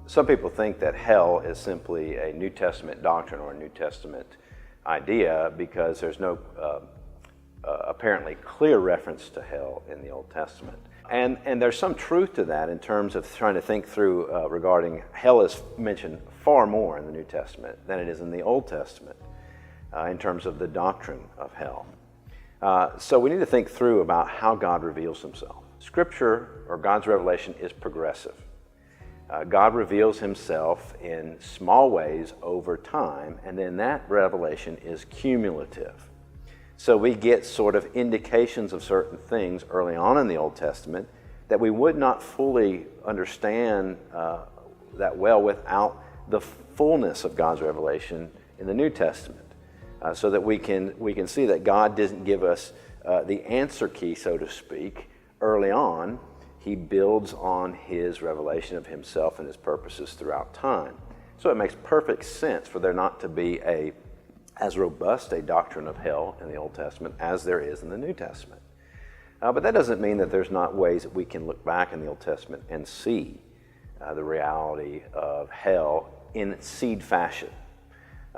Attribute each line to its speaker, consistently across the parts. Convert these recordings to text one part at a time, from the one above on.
Speaker 1: Some people think that hell is simply a New Testament doctrine or a New Testament idea because there's no apparently clear reference to hell in the Old Testament. And there's some truth to that in terms of trying to think through regarding hell is mentioned far more in the New Testament than it is in the Old Testament in terms of the doctrine of hell. So we need to think through about how God reveals himself. Scripture, or God's revelation, is progressive. God reveals himself in small ways over time, and then that revelation is cumulative. So we get sort of indications of certain things early on in the Old Testament that we would not fully understand that well without the fullness of God's revelation in the New Testament. So that we can see that God doesn't give us the answer key, so to speak, early on. He builds on his revelation of himself and his purposes throughout time. So it makes perfect sense for there not to be as robust a doctrine of hell in the Old Testament as there is in the New Testament. But that doesn't mean that there's not ways that we can look back in the Old Testament and see the reality of hell in seed fashion.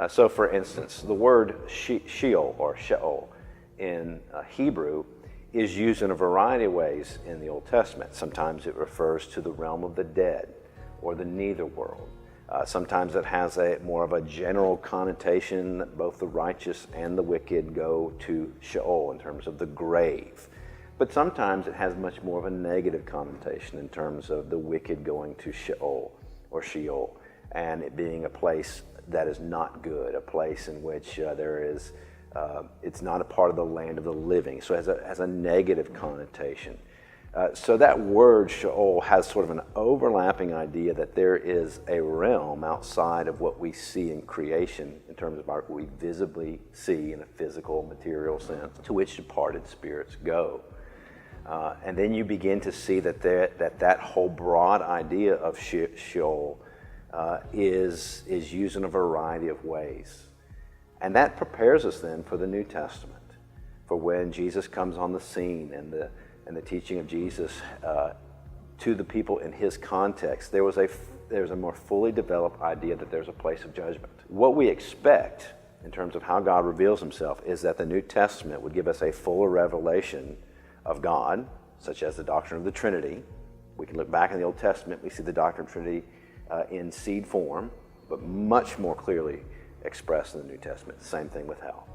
Speaker 1: So for instance, the word Sheol or Sheol in Hebrew is used in a variety of ways in the Old Testament. Sometimes it refers to the realm of the dead or the nether world. Sometimes it has more of a general connotation that both the righteous and the wicked go to Sheol in terms of the grave. But sometimes it has much more of a negative connotation in terms of the wicked going to Sheol or Sheol, and it being a place that is not good, a place in which it's not a part of the land of the living, so it has a negative connotation. So that word Sheol has sort of an overlapping idea that there is a realm outside of what we see in creation in terms of what we visibly see in a physical, material sense, to which departed spirits go. And then you begin to see that whole broad idea of Sheol is used in a variety of ways. And that prepares us then for the New Testament, for when Jesus comes on the scene and the teaching of Jesus to the people in his context. There's a more fully developed idea that there's a place of judgment. What we expect in terms of how God reveals himself is that the New Testament would give us a fuller revelation of God, such as the doctrine of the Trinity. We can look back in the Old Testament, we see the doctrine of the Trinity in seed form, but much more clearly expressed in the New Testament. Same thing with hell.